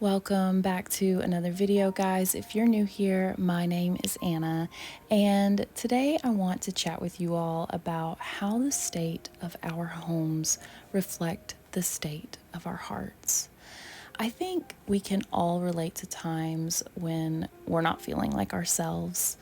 Welcome back to another video, guys. If you're new here, my name is Anna, and today I want to chat with you all about how the state of our homes reflect the state of our hearts. I think we can all relate to times when we're not feeling like ourselves,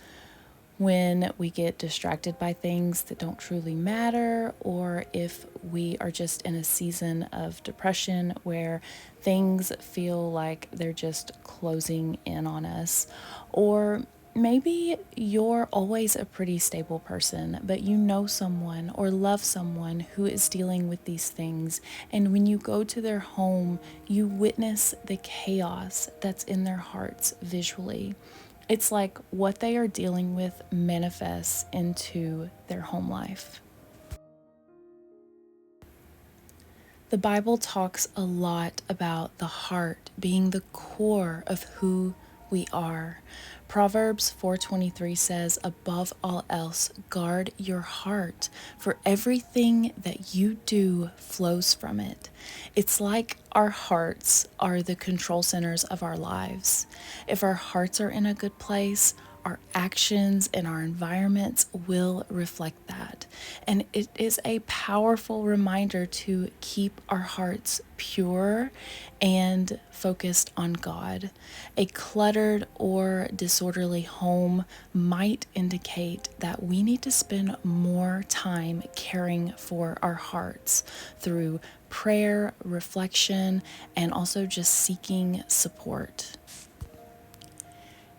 when we get distracted by things that don't truly matter, or if we are just in a season of depression where things feel like they're just closing in on us. Or maybe you're always a pretty stable person, but you know someone or love someone who is dealing with these things. And when you go to their home, you witness the chaos that's in their hearts visually. It's like what they are dealing with manifests into their home life. The Bible talks a lot about the heart being the core of who we are. Proverbs 4:23 says, "Above all else, guard your heart, for everything that you do flows from it." It's like our hearts are the control centers of our lives. If our hearts are in a good place, our actions and our environments will reflect that. And it is a powerful reminder to keep our hearts pure and focused on God. A cluttered or disorderly home might indicate that we need to spend more time caring for our hearts through prayer, reflection, and also just seeking support.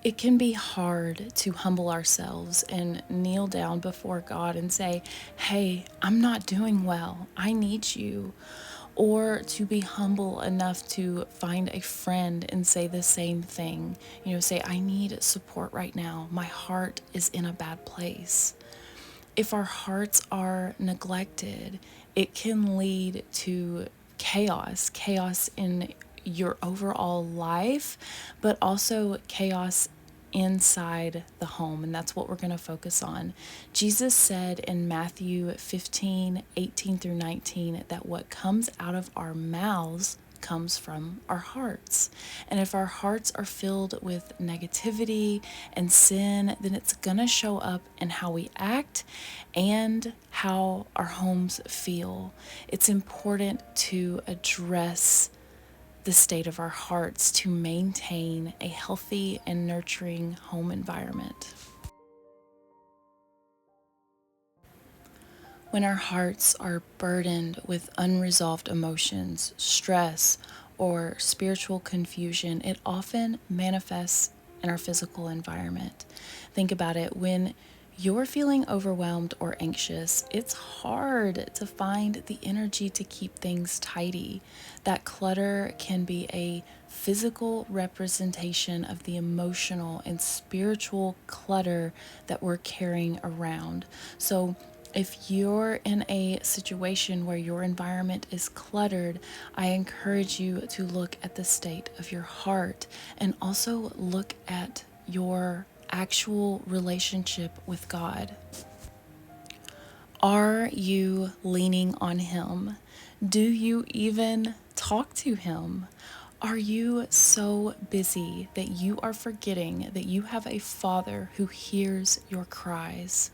It can be hard to humble ourselves and kneel down before God and say, "Hey, I'm not doing well. I need you." Or to be humble enough to find a friend and say the same thing. Say, "I need support right now. My heart is in a bad place." If our hearts are neglected, it can lead to chaos in your overall life, but also chaos inside the home. And that's what we're going to focus on. Jesus said in Matthew 15:18 through 19, that what comes out of our mouths comes from our hearts. And if our hearts are filled with negativity and sin, then it's going to show up in how we act and how our homes feel. It's important to address the state of our hearts to maintain a healthy and nurturing home environment. When our hearts are burdened with unresolved emotions, stress, or spiritual confusion, it often manifests in our physical environment. Think about it. When you're feeling overwhelmed or anxious, it's hard to find the energy to keep things tidy. That clutter can be a physical representation of the emotional and spiritual clutter that we're carrying around. So, if you're in a situation where your environment is cluttered, I encourage you to look at the state of your heart and also look at your actual relationship with God. Are you leaning on Him? Do you even talk to Him? Are you so busy that you are forgetting that you have a Father who hears your cries?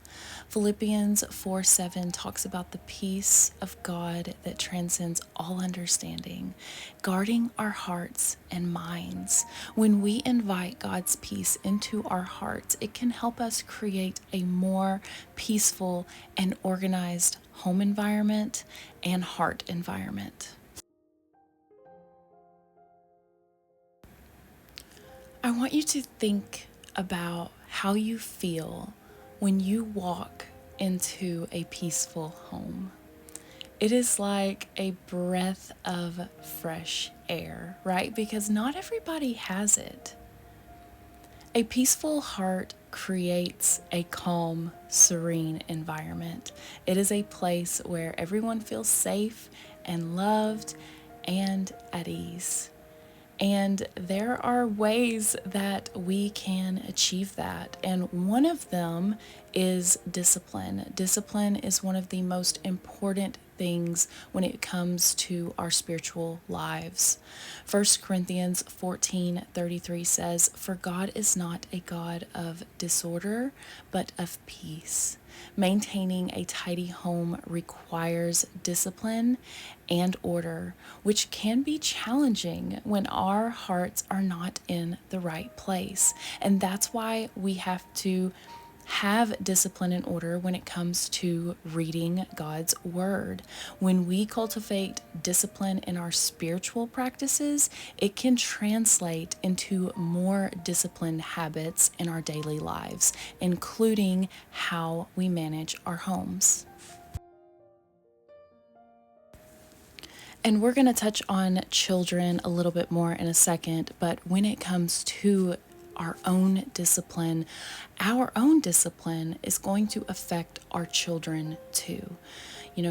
Philippians 4:7 talks about the peace of God that transcends all understanding, guarding our hearts and minds. When we invite God's peace into our hearts, it can help us create a more peaceful and organized home environment and heart environment. I want you to think about how you feel when you walk into a peaceful home. It is like a breath of fresh air, right? Because not everybody has it. A peaceful heart creates a calm, serene environment. It is a place where everyone feels safe and loved and at ease. And there are ways that we can achieve that. And one of them is discipline. Discipline is one of the most important things when it comes to our spiritual lives. 1 Corinthians 14:33 says, "For God is not a God of disorder, but of peace." Maintaining a tidy home requires discipline and order, which can be challenging when our hearts are not in the right place. And that's why we have to have discipline and order when it comes to reading God's word. When we cultivate discipline in our spiritual practices, it can translate into more disciplined habits in our daily lives, including how we manage our homes. And we're going to touch on children a little bit more in a second, but when it comes to our own discipline is going to affect our children too.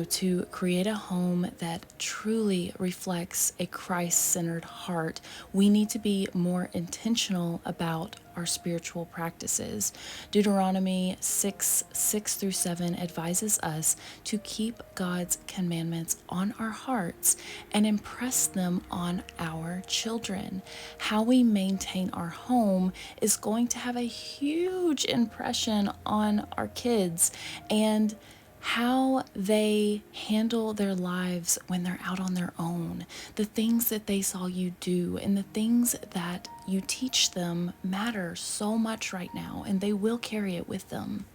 To create a home that truly reflects a Christ-centered heart, we need to be more intentional about our spiritual practices. Deuteronomy 6:6-7 advises us to keep God's commandments on our hearts and impress them on our children. How we maintain our home is going to have a huge impression on our kids and how they handle their lives when they're out on their own. The things that they saw you do and the things that you teach them matter so much right now, and they will carry it with them.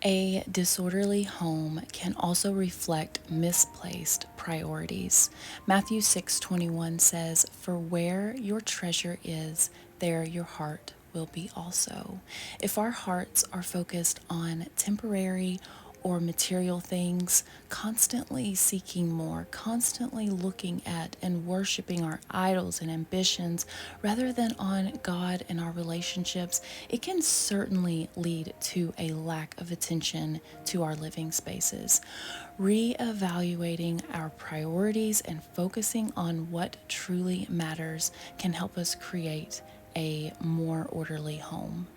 A disorderly home can also reflect misplaced priorities. Matthew 6:21 says, "For where your treasure is, there your heart will be also." If our hearts are focused on temporary or material things, constantly seeking more, constantly looking at and worshiping our idols and ambitions rather than on God and our relationships, it can certainly lead to a lack of attention to our living spaces. Reevaluating our priorities and focusing on what truly matters can help us create a more orderly home.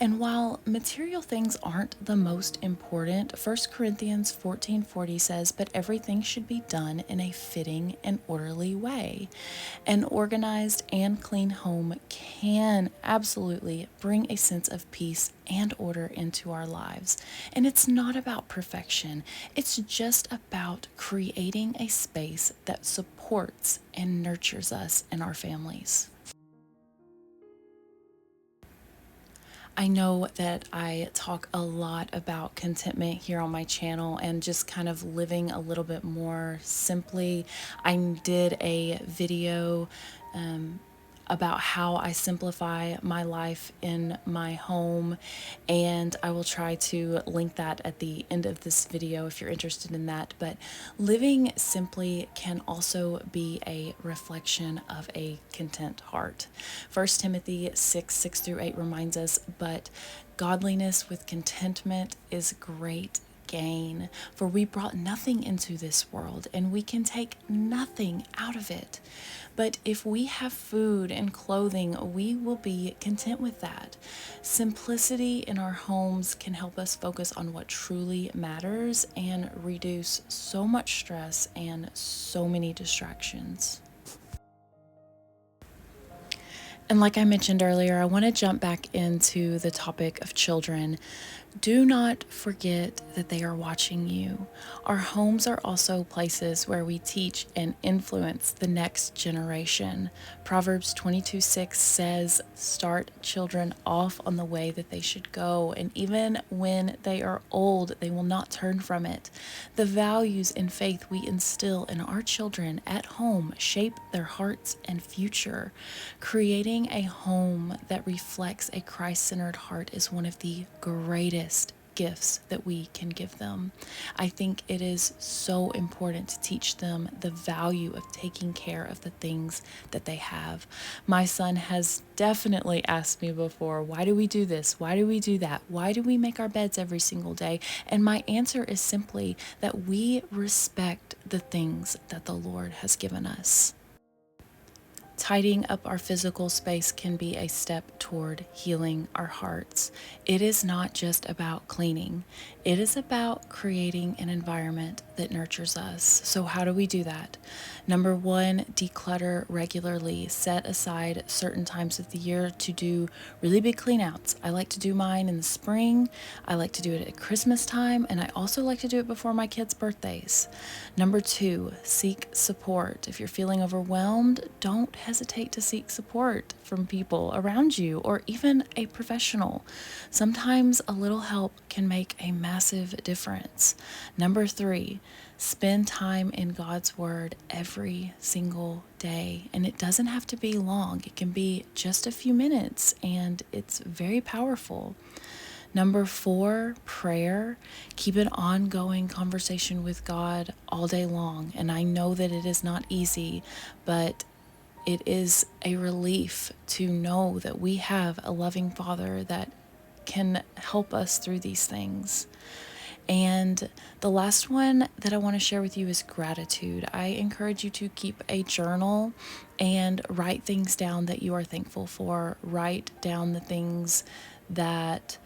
And while material things aren't the most important, 1 Corinthians 14:40 says, "But everything should be done in a fitting and orderly way." An organized and clean home can absolutely bring a sense of peace and order into our lives. And it's not about perfection. It's just about creating a space that supports and nurtures us and our families. I know that I talk a lot about contentment here on my channel and just kind of living a little bit more simply. I did a video about how I simplify my life in my home, and I will try to link that at the end of this video if you're interested in that. But living simply can also be a reflection of a content heart. 1 Timothy 6:6-8 reminds us, "But godliness with contentment is great gain, for we brought nothing into this world, and we can take nothing out of it. But if we have food and clothing, we will be content with that." Simplicity in our homes can help us focus on what truly matters and reduce so much stress and so many distractions. And like I mentioned earlier, I want to jump back into the topic of children. Do not forget that they are watching you. Our homes are also places where we teach and influence the next generation. Proverbs 22:6 says, "Start children off on the way that they should go, and even when they are old, they will not turn from it." The values and faith we instill in our children at home shape their hearts and future. Creating a home that reflects a Christ-centered heart is one of the greatest gifts that we can give them. I think it is so important to teach them the value of taking care of the things that they have. My son has definitely asked me before, "Why do we do this? Why do we do that? Why do we make our beds every single day?" And my answer is simply that we respect the things that the Lord has given us. Tidying up our physical space can be a step toward healing our hearts. It is not just about cleaning, it is about creating an environment that nurtures us. So, how do we do that? Number one, declutter regularly. Set aside certain times of the year to do really big clean outs. I like to do mine in the spring, I like to do it at Christmas time, and I also like to do it before my kids' birthdays. Number two, seek support. If you're feeling overwhelmed, don't hesitate to seek support from people around you or even a professional. Sometimes a little help can make a massive difference. Number three, spend time in God's Word every single day. And it doesn't have to be long, it can be just a few minutes, and it's very powerful. Number four, prayer. Keep an ongoing conversation with God all day long. And I know that it is not easy, but it is a relief to know that we have a loving Father that can help us through these things. And the last one that I want to share with you is gratitude. I encourage you to keep a journal and write things down that you are thankful for. Write down the things that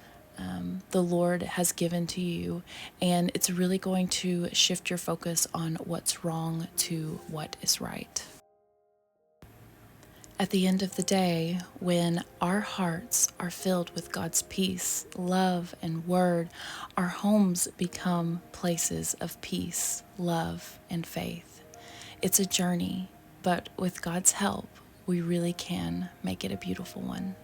the Lord has given to you, and it's really going to shift your focus on what's wrong to what is right. At the end of the day, when our hearts are filled with God's peace, love, and word, our homes become places of peace, love, and faith. It's a journey, but with God's help, we really can make it a beautiful one.